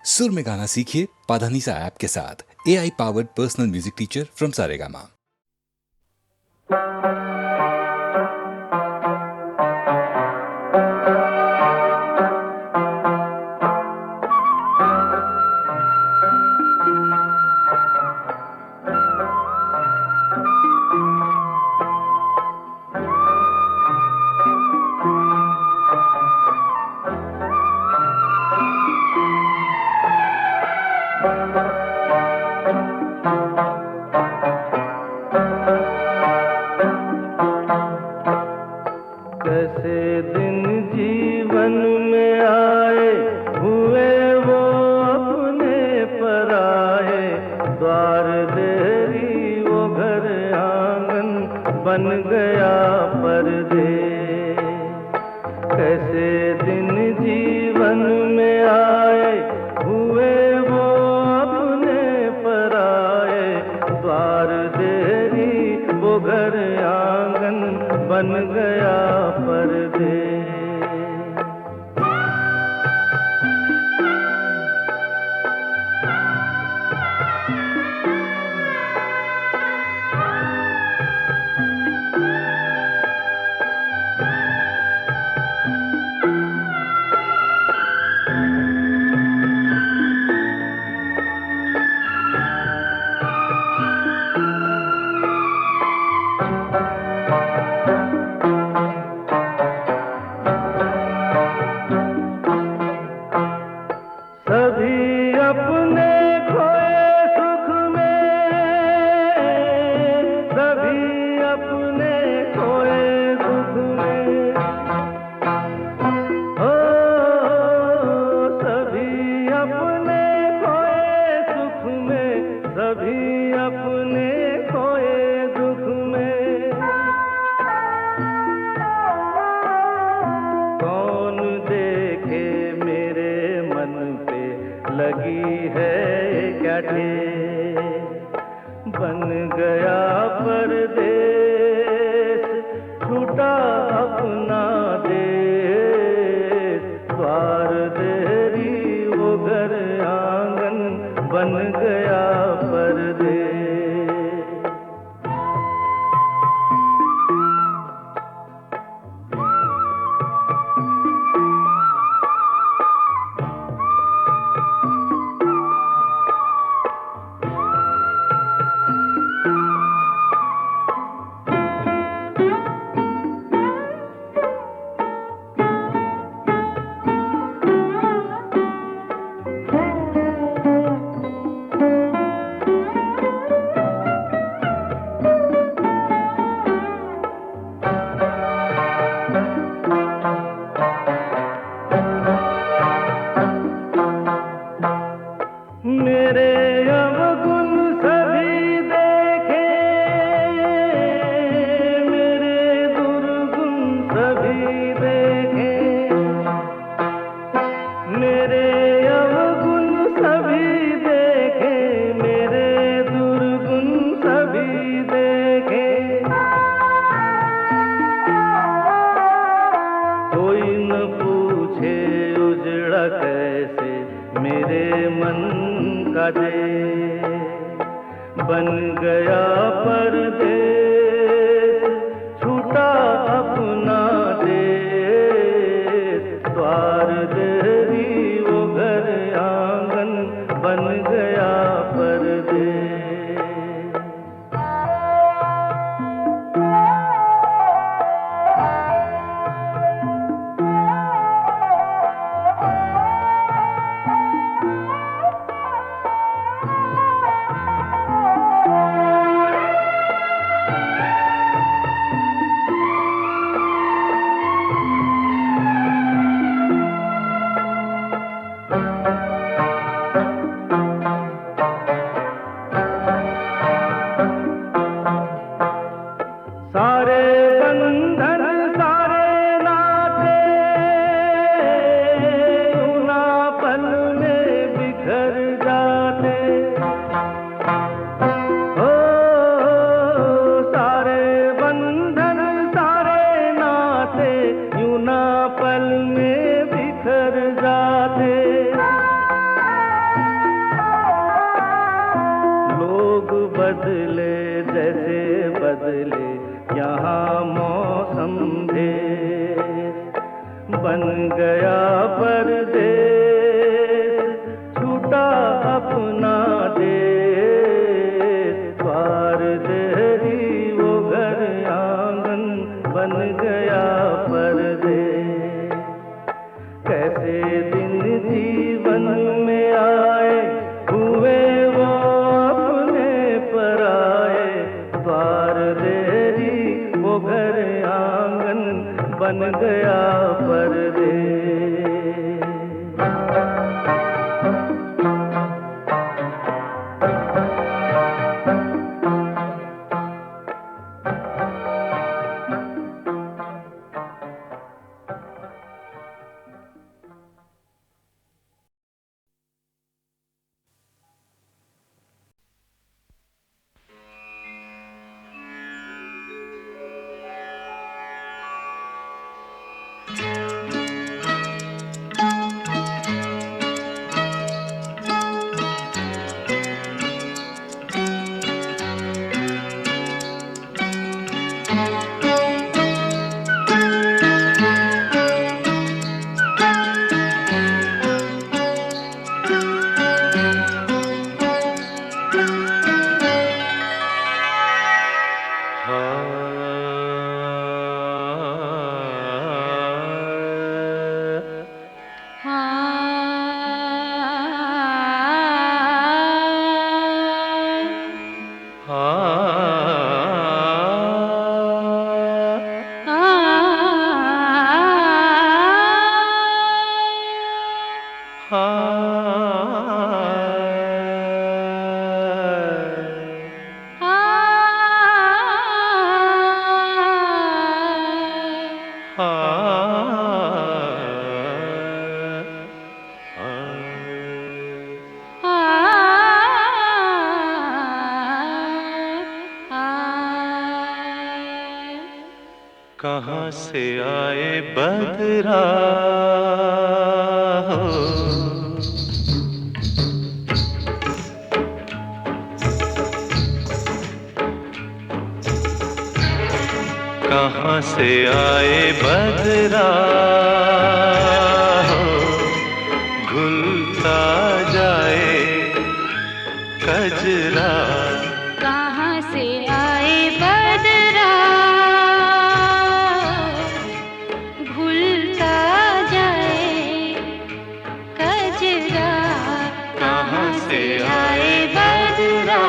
सुर में गाना सीखिए पाधानीसा ऐप के साथ। AI powered personal music teacher from Saregama. कैसे दिन जीवन में आए, हुए वो अपने पराए। द्वार देरी वो घर आंगन, बन गया परदेस। कैसे दिन जीवन में आए, हुए वो अपने पराए। द्वार देरी वो घर आंगन, बन गया परदेस। सभी अपने खोए सुख में, सभी अपने खोए दुख में। ओ सभी अपने खोए सुख में, सभी अपने खोए दुख में। कौन देखे मेरे मन पे लगी है क्या ठेस। बन गया परदेस, छूटा अपना देश। द्वार देरी वो घर आंगन, बन गया परदेस। मेरे अवगुण सभी देखे, मेरे दुर्गुण सभी देखे। मेरे अवगुण सभी देखे, मेरे दुर्गुण सभी देखे। कोई न पूछे उजड़ा कैसे मेरे मन का देश। बन गया परदेस, छूटा अपना देश। द्वार देरी वो घर आंगन, बन गया परदेस। बदले जैसे बदले यहाँ मौसम भेष, बन गया परदेश, छूटा अपना देश, द्वार देरी वो घर आंगन बन गया परदेश। कैसे दिन जीवन में आए हुए वो अपने पराए, द्वार देरी वो घर आंगन बन गया परदेश। कहाँ से आए बदरा हो, कहाँ से आए बदरा हो, घुलता जाए कजरा। कहाँ से आए बदरा, घुलता जाए कजरा। कहाँ से आए बदरा,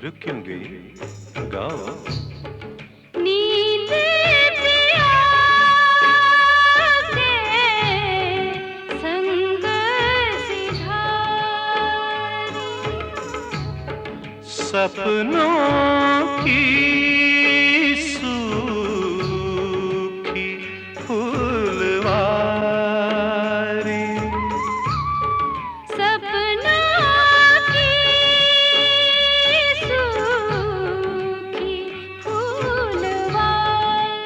रुक क्यों गई? गाओ। नींद पिया के संग सिधारी, सपनों की सूखी फूलवारी, सपनों की सूखी फूलवारी,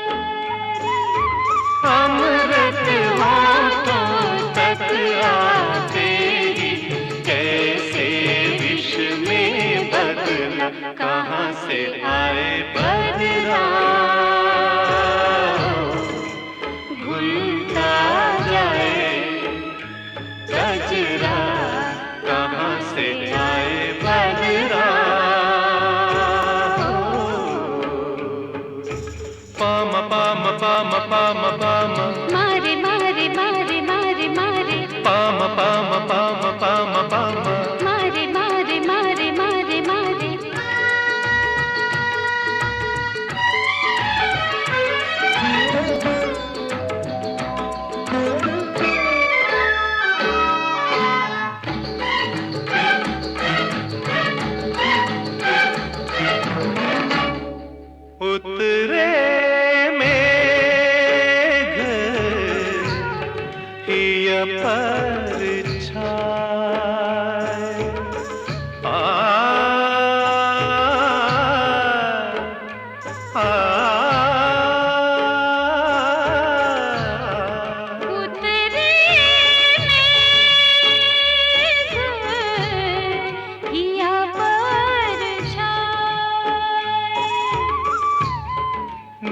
अमृत होठों तक आते ही कैसे विष में बदला, कहाँ से आए बदला, घुलता जाए गजरा, कहाँ से आए बदला। Palm palm palm palm palm, मारे मारे मारे मारे मारे, palm palm palm palm palm, मारे मारे मारे मारे मारे, उतरे मेघ हिया परछाए, आ आ उतरे मेघ हिया परछाए,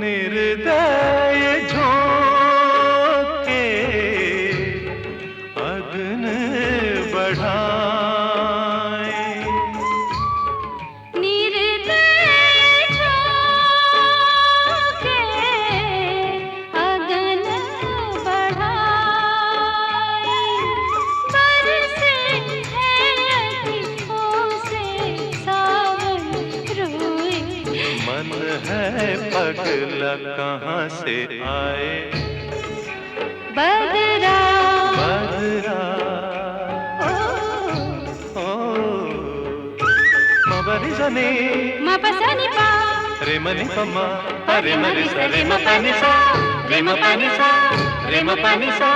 निर्दय झोंके अग्न बढ़ाए, निर्दय झोंके अगन बढ़ाए, बरसे है अतिथों से सावन रोए, मन है पगला, कहाँ से आए बदरा बदरा। ओ ओ मबरी जने मपसनी पा रे मनि पमा, अरे मरि सा रे म पानि सा, रे म पानि सा, रे म पानि सा।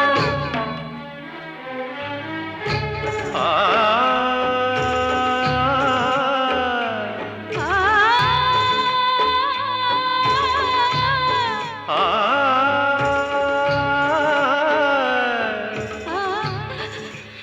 आ आ आ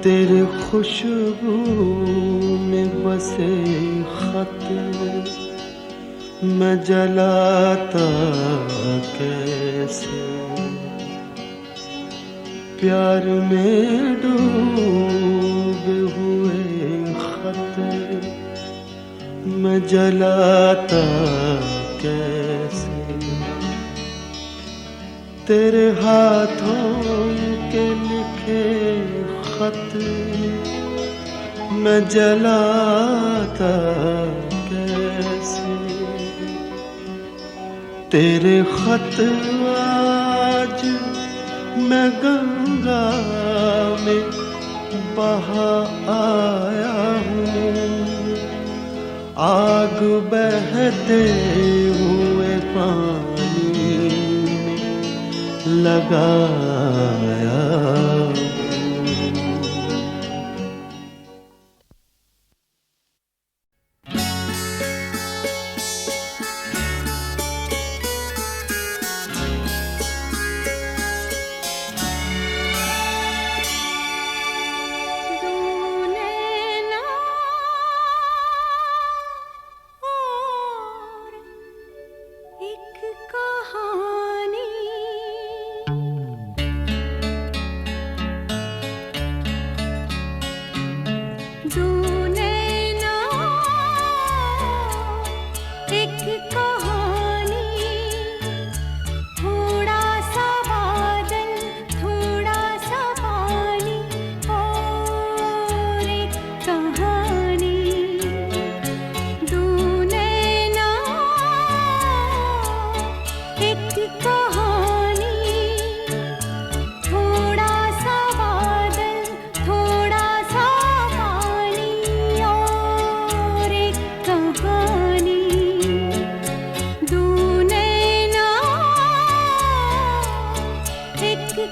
तेरे खुशबू में बसे खत मैं जलाता कैसे, प्यार में डूबे हुए खत मैं जलाता कैसे, तेरे हाथों के लिखे खत मैं जलाता कैसे, तेरे खत आज मैं गंगा में बहा आया हूँ, आग बहते हुए पानी में लगाया।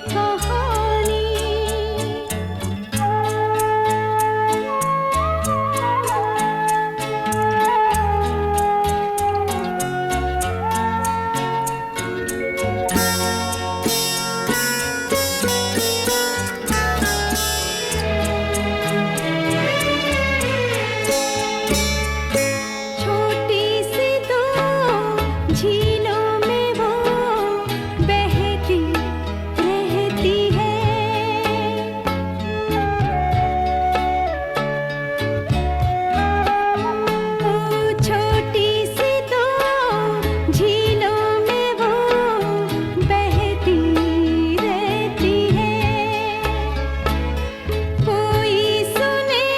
कहानी। छोटी सी दो झीलों में वो बहती रहती है। ओ छोटी सी दो झीलों में वो बहती रहती है। कोई सुने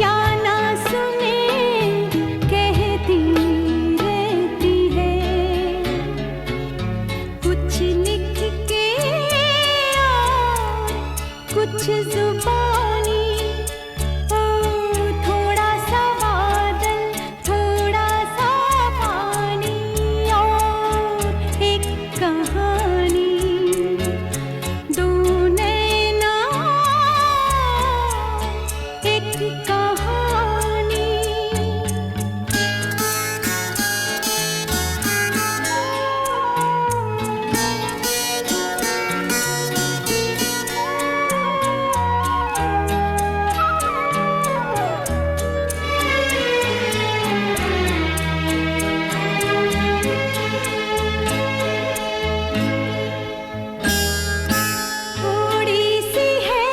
या ना सुने कहती रहती है। कुछ लिख के और कुछ जुबानी। ओ थोड़ा सा बादल थोड़ा सा पानी और एक कहानी। दो नैना एक कहानी। थोड़ी सी है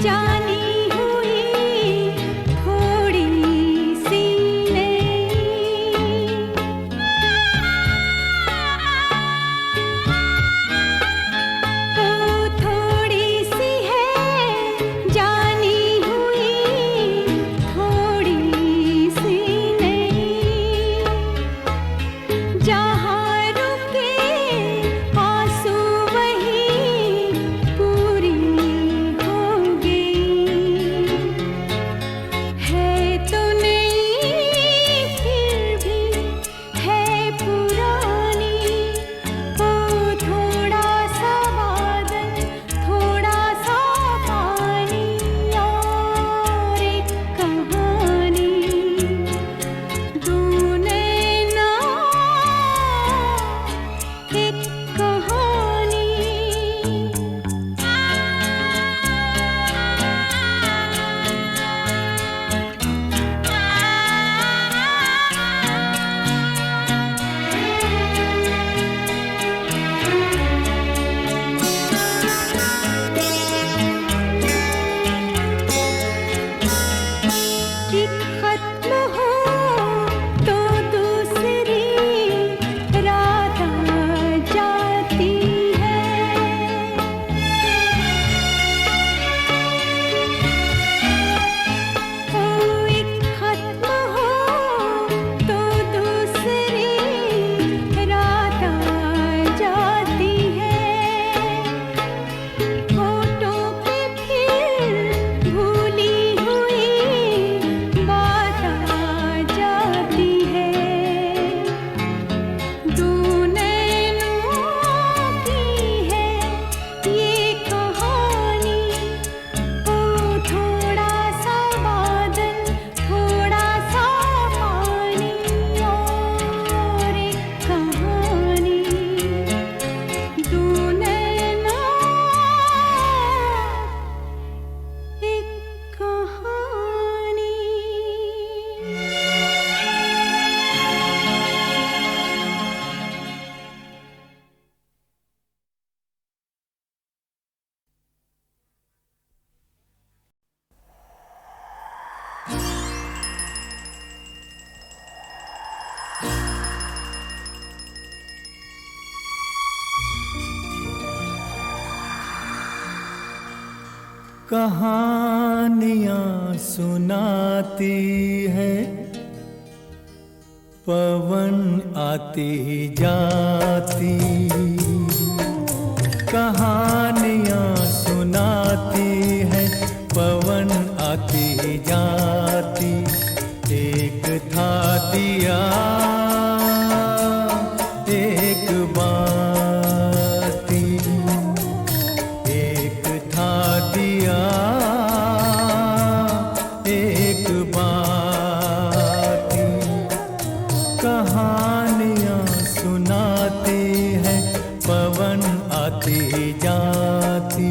जानी हुई थोड़ी सी नहीं। ओ थोड़ी सी है जानी हुई थोड़ी सी नहीं। जहाँ रुके आंसू वहीं पूरी हो गई। है तो नहीं फिर भी है पुरानी। ओ थोड़ा सा बादल थोड़ा सा पानी और एक कहानी। दो नैना एक कहानी। कि खत्म हो तो दूसरी रात आ जाती है। ओ एक खत्म हो तो दूसरी रात आ जाती है। होठों पे फिर भूली हुई बात आ जाती है। दो नैनों की है ये कहानी। ओ थोड़ा सा बादल थोड़ा सा पानी और एक कहानी। दो नैना एक कहानी। कहानियाँ सुनाती है पवन आती जाती। कहानियाँ सुनाती है पवन आती जाती। एक था दिया एक बाती। आती जाती।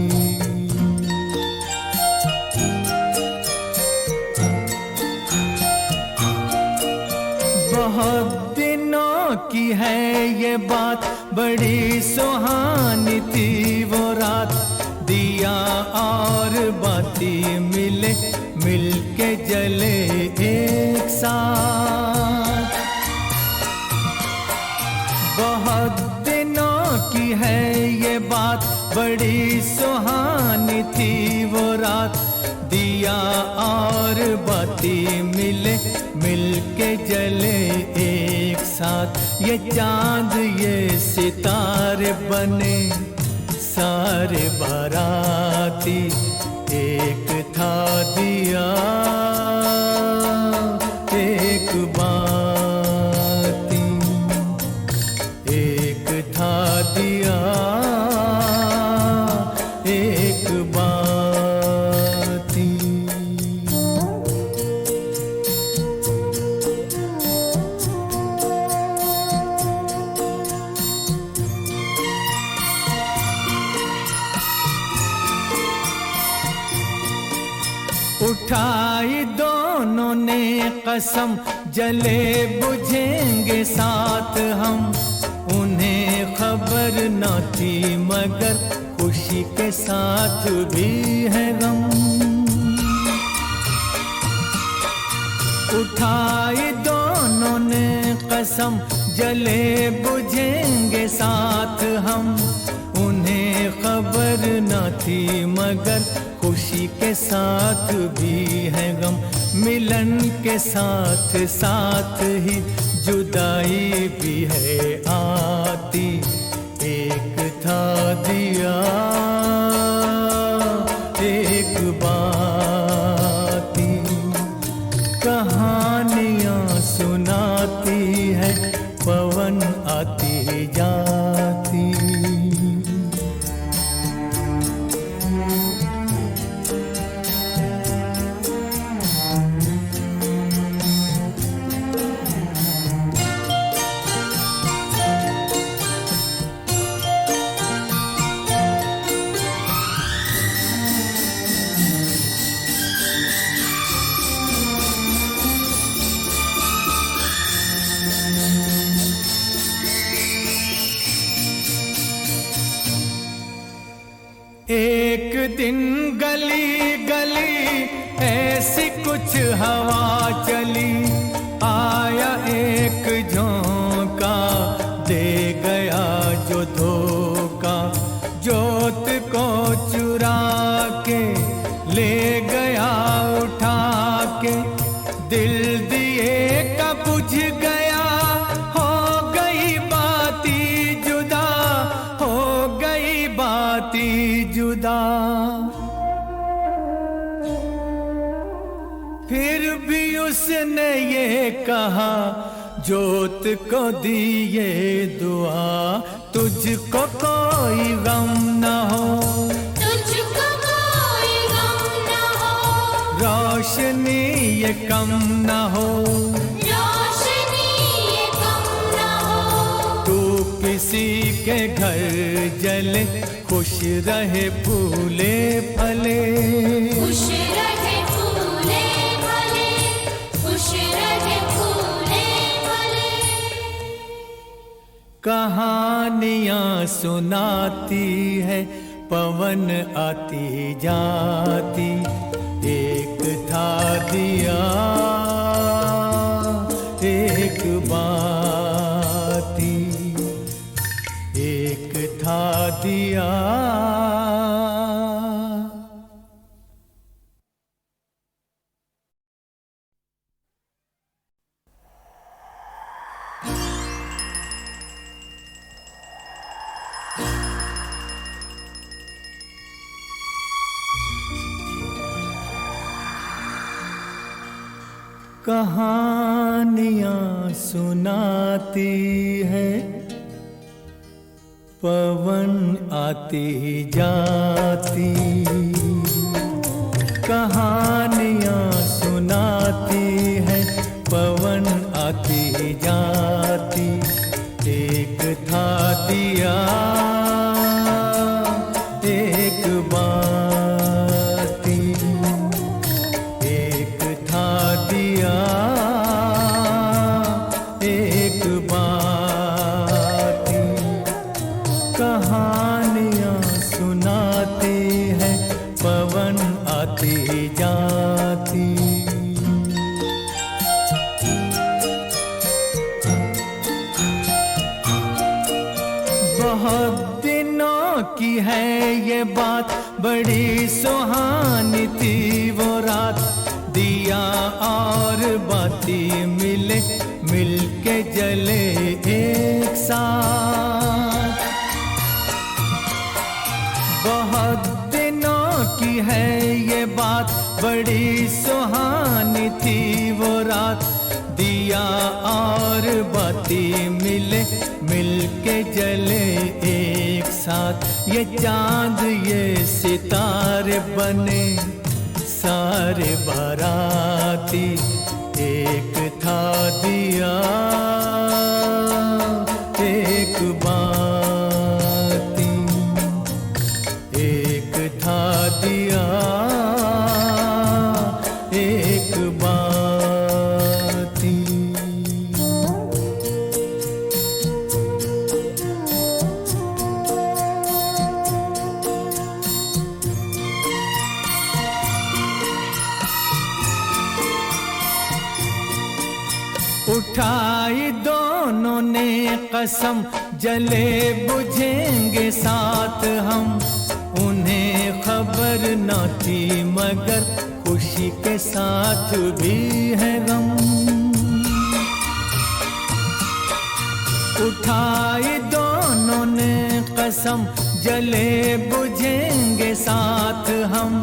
बहुत दिनों की है ये बात, बड़ी सुहानी थी वो रात। दिया और बाती मिले, मिलके जले एक साथ। बहुत दिनों की है ये बात, बड़ी सुहानी थी वो रात। दिया और बाती मिले, मिलके जले एक साथ। ये चांद ये सितारे बने सारे बाराती। एक था दिया एक बाती, एक था दिया एक बाती। उठाई दोनों ने कसम, जले बुझेंगे साथ हम। उन्हें खबर न थी मगर खुशी के साथ भी है गम। उठाई दोनों ने कसम, जले बुझेंगे साथ हम। उन्हें खबर न थी मगर खुशी के साथ भी है गम। मिलन के साथ साथ ही जुदाई भी है आती। एक था दिया एक बाती। कहानियाँ सुनाती है पवन आती जाती। एक दिन गली गली ऐसी कुछ हवा चली। आया एक झोंका, दे गया जो धोखा। जोत को चुरा के ले गया उठा के। दिल दिए का बुझ गया, हो गई बाती जुदा, हो गई बाती जुदा। फिर भी उसने ये कहा, जोत को दिए दुआ। तुझको कोई गम न हो, तुझको कोई गम न हो। रोशनी ये कम न हो, रोशनी ये कम न हो। तू किसी के घर जले, खुश रहे फूले फले। खुश रहे फूले फले, खुश रहे फूले फले। कहानियाँ सुनाती है पवन आती जाती। एक था दिया एक बाती। एक था दिया। कहानियाँ सुनाती है पवन आती जाती। कहानियाँ सुनाती है पवन आती जाती। एक था दिया ये बात, बड़ी सुहानी थी वो रात। दिया और बाती मिले, मिलके जले एक साथ। बहुत दिनों की है ये बात, बड़ी सुहानी थी वो रात। दिया और बाती मिले, मिलके जले एक साथ। ये चांद ये सितारे बने सारे बाराती। एक था दिया एक बाती, एक था दिया एक बाती। उठाई दोनों ने कसम, जले बुझेंगे साथ हम। उन्हें खबर न थी मगर खुशी के साथ भी है गम। उठाई दोनों ने कसम, जले बुझेंगे साथ हम।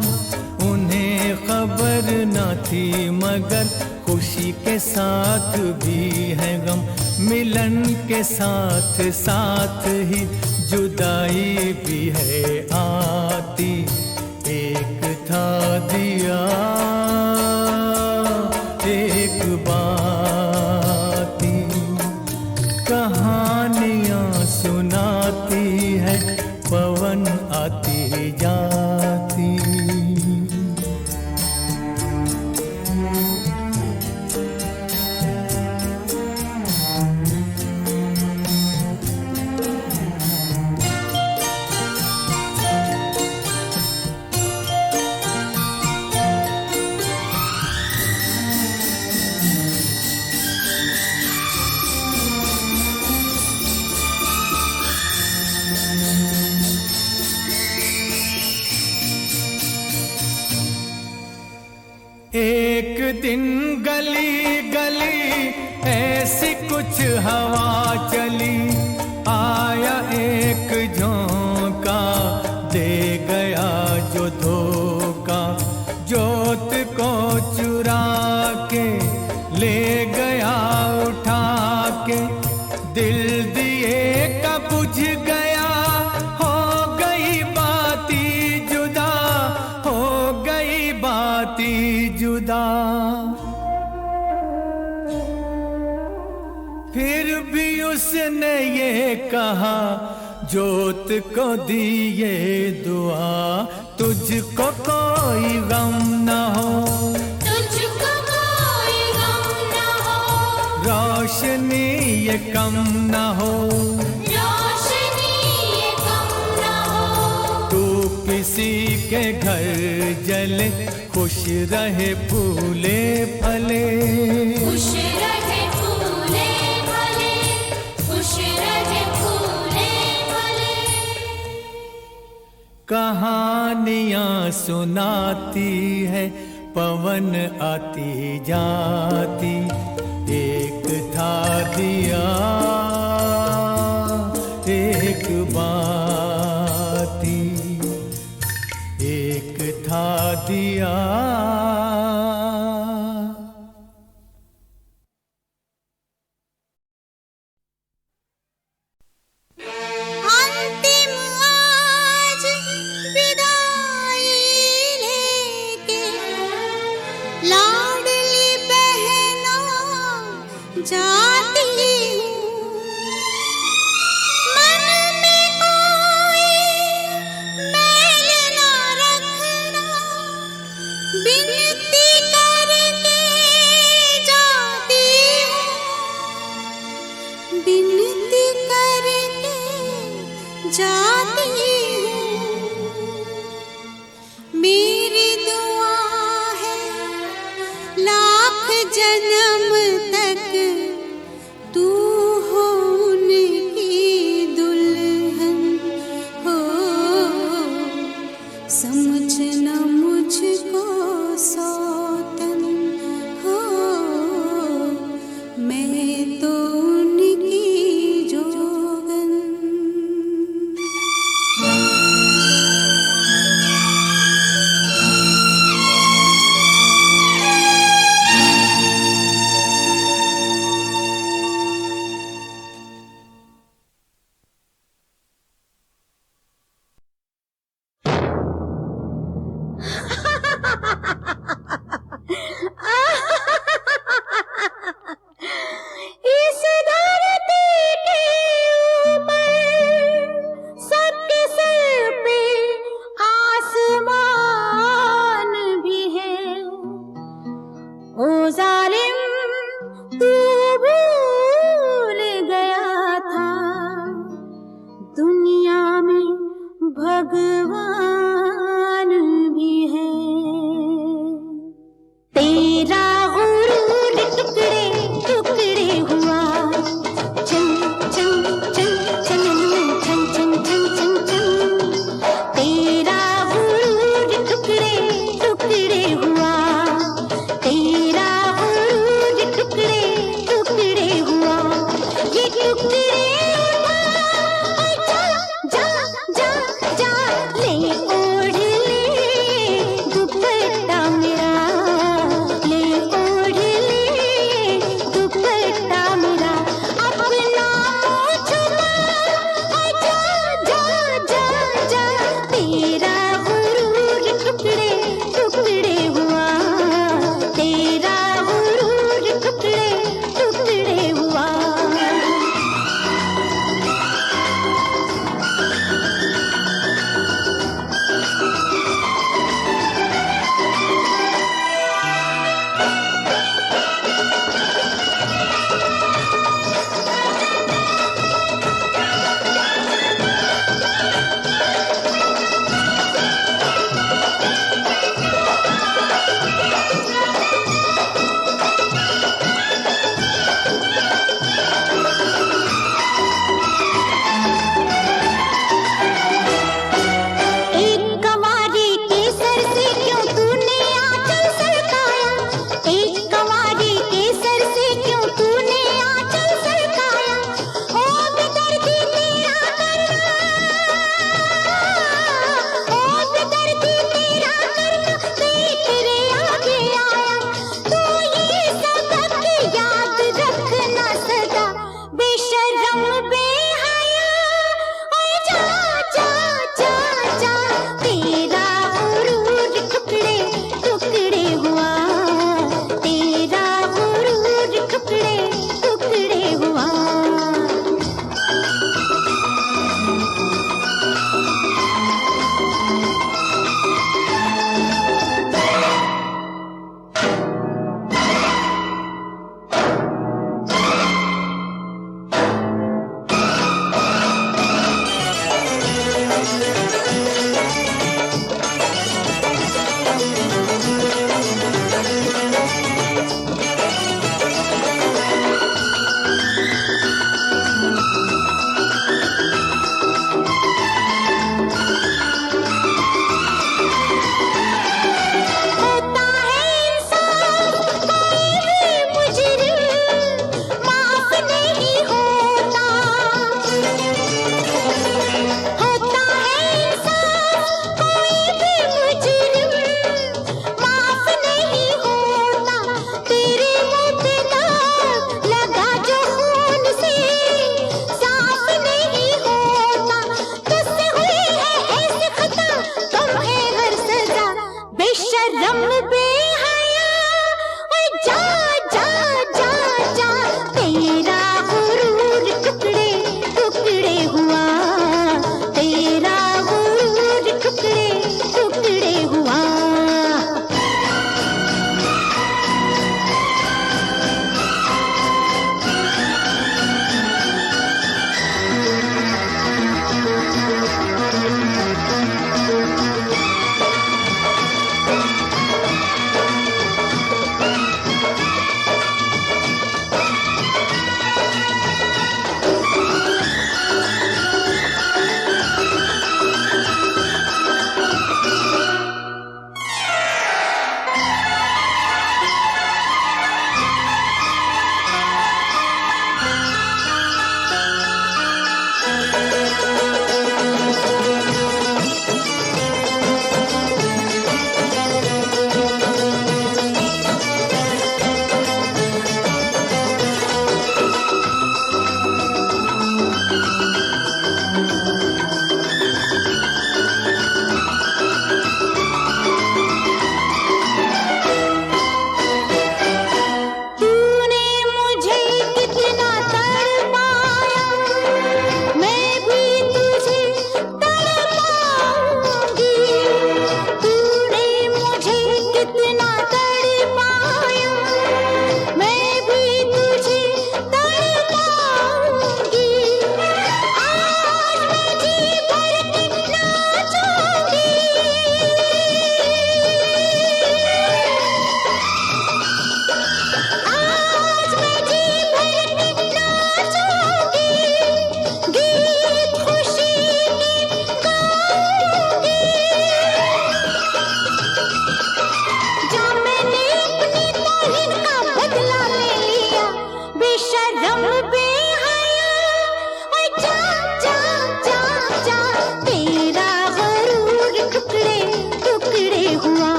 उन्हें खबर न थी मगर खुशी के साथ भी है गम। मिलन के साथ साथ ही जुदाई भी है आती। एक था दिया एक बाती। कहानियाँ सुनाती है पवन आती जाती। एक दिन गली गली ऐसी कुछ हवा चली। आया एक झोंका, दे गया जो धोखा। जोत को चुरा के ले गया उठा के। दिल दिए का बुझ गया, हो गई बाती जुदा, हो गई बाती जुदा। फिर भी उसने ये कहा, जोत को दिए दुआ, तुझको कोई गम न हो, तुझको कोई गम न हो। रोशनी ये कम न हो, रोशनी ये कम न हो। तू किसी के घर जले, खुश रहे फूले फले। खुश रहे फूले फले, खुश रहे फूले फले। कहानियाँ सुनाती है पवन आती जाती। एक था दिया एक बाती, एक था दिया। अंतिम आज विदाई लेके लाडली बहनों जाती हूँ। मन में कोई मैल ना रखना, बिन समझना मुझको सौतन हो, मैं तो उनकी जोगन।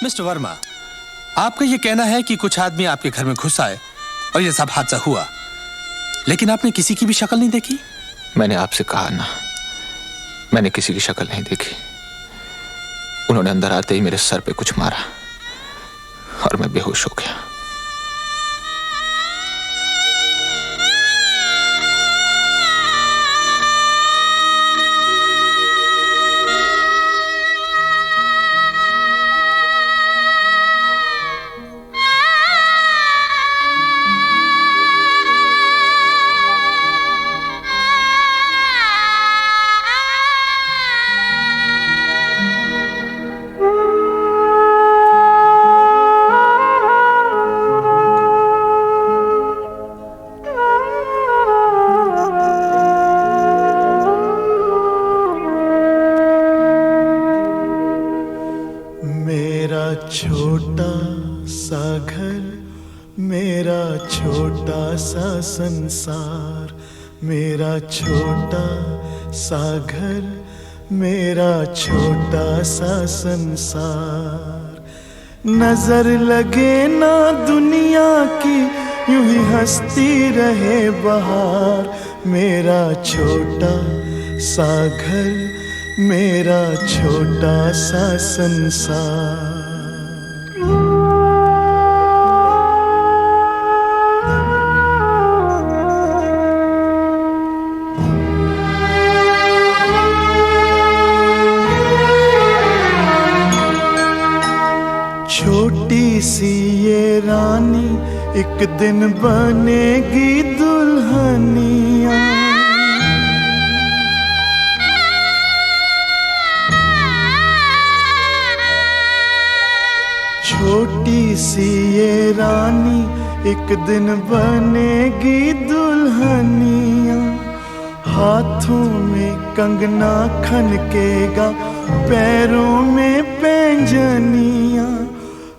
मिस्टर वर्मा, आपका यह कहना है कि कुछ आदमी आपके घर में घुस आए और यह सब हादसा हुआ, लेकिन आपने किसी की भी शक्ल नहीं देखी? मैंने आपसे कहा ना, मैंने किसी की शक्ल नहीं देखी। उन्होंने अंदर आते ही मेरे सर पे कुछ मारा और मैं बेहोश हो गया। छोटा सा घर, मेरा छोटा सा संसार, मेरा छोटा सा घर, मेरा छोटा सा संसार। नजर लगे ना दुनिया की, यूं ही हंसती रहे बहार। मेरा छोटा सा घर, मेरा छोटा सा संसार। छोटी सी ये रानी एक दिन बनेगी दुल्हनिया। छोटी सी ये रानी एक दिन बनेगी दुल्हनिया। हाथों में कंगना खनकेगा, पैरों में पैंजनिया।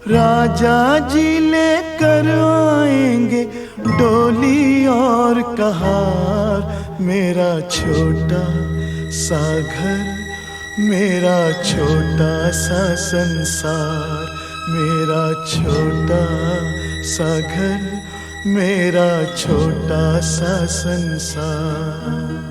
राजा जी लेकर आएंगे डोली और कहार। मेरा छोटा सा घर, मेरा छोटा सा संसार। मेरा छोटा सा घर, मेरा छोटा सा संसार।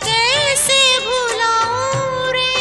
कैसे भुलाऊं रे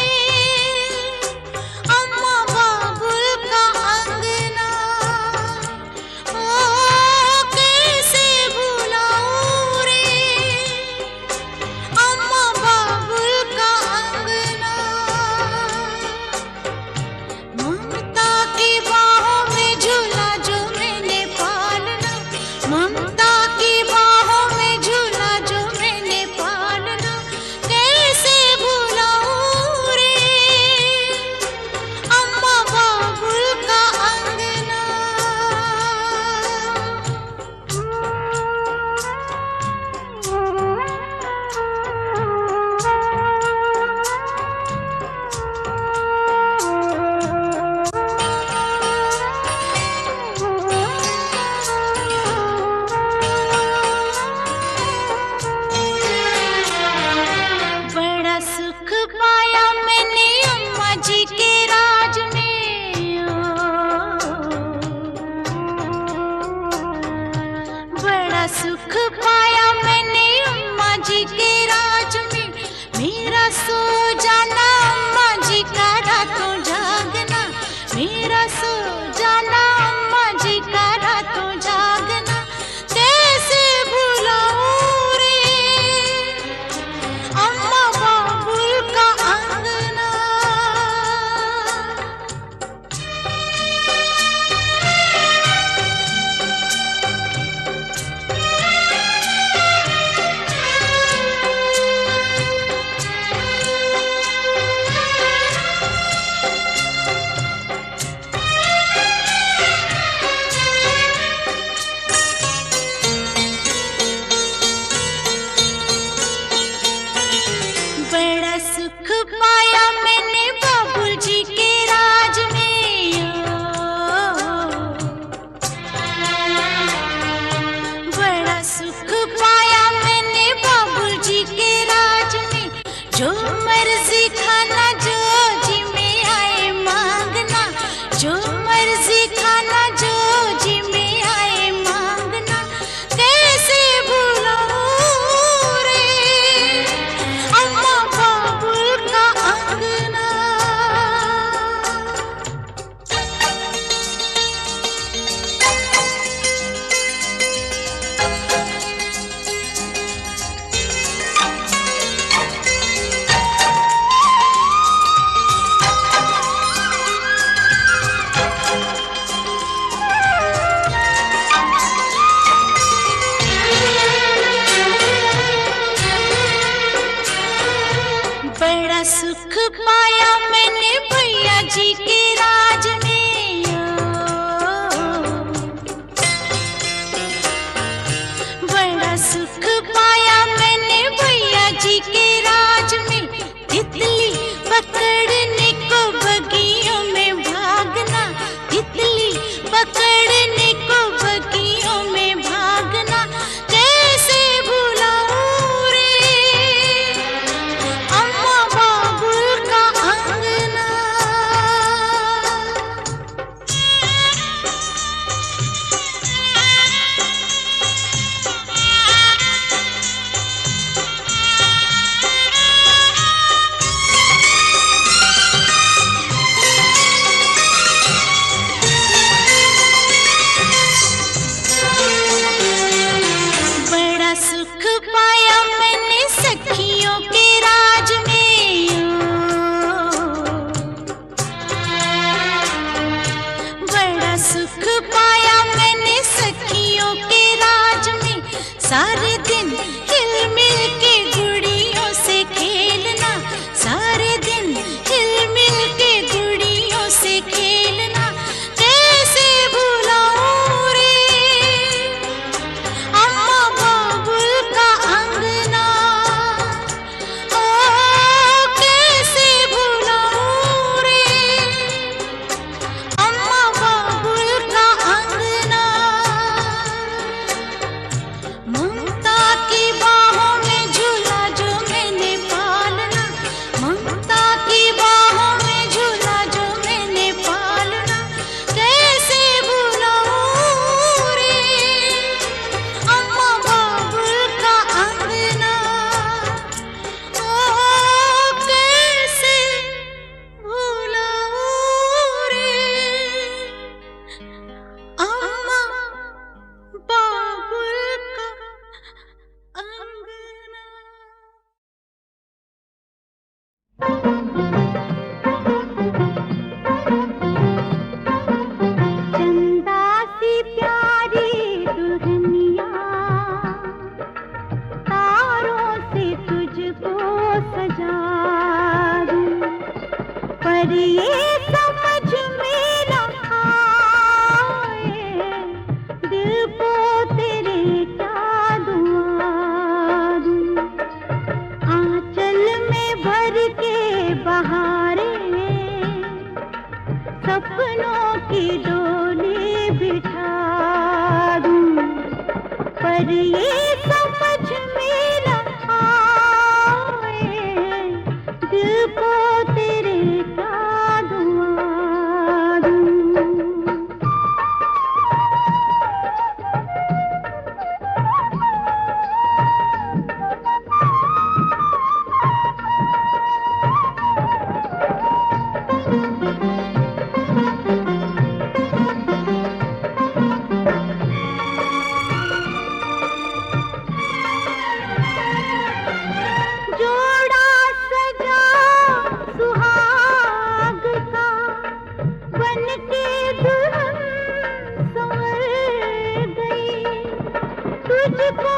पाया मैंने भैया जी के राज में, बड़ा सुख पाया मैंने भैया जी के राज में। तितली पकड़ने को बगियों में भागना, तितली पकड़ने को बगियों में भागना, कैसे भुलाऊं रे अम्मा बाबुल का अंगना। बड़ा सुख पाया मैंने सखियों के राज में, बड़ा सुख पाया मैंने सखियों के राज में। सारे दिन हिल मिल के गुड़ियों से खेलना, सारे दिन हिल मिल के गुड़ियों से खेलना, कैसे भुलाऊं रे अम्मा बाबुल का अंगना। ओ कैसे भुलाऊं रे अम्मा बाबुल का अंगना। ममता की बाहों में झूला जो मैंने पालना, ममता की बाहों में झूला जो मैंने पालना, कैसे भुलाऊं रे अम्मा बाबुल का अंगना। ओ कैसे भुलाऊं रे अम्मा बाबुल का अंगना। चंदा सी प्यारी दुल्हनिया, तारों से तुझको सजा दूं, पर ये समझ में न आए दिल को तेरे क्या दुआ दूं। आंचल में भर के बहारे सपनों की डोली बिठा दूं, पर ये समझ में न आए दिल को तेरे क्या दुआ दूं। जोड़ा सजा सुहाग का, बन के दुल्हन संवर गई, तुझको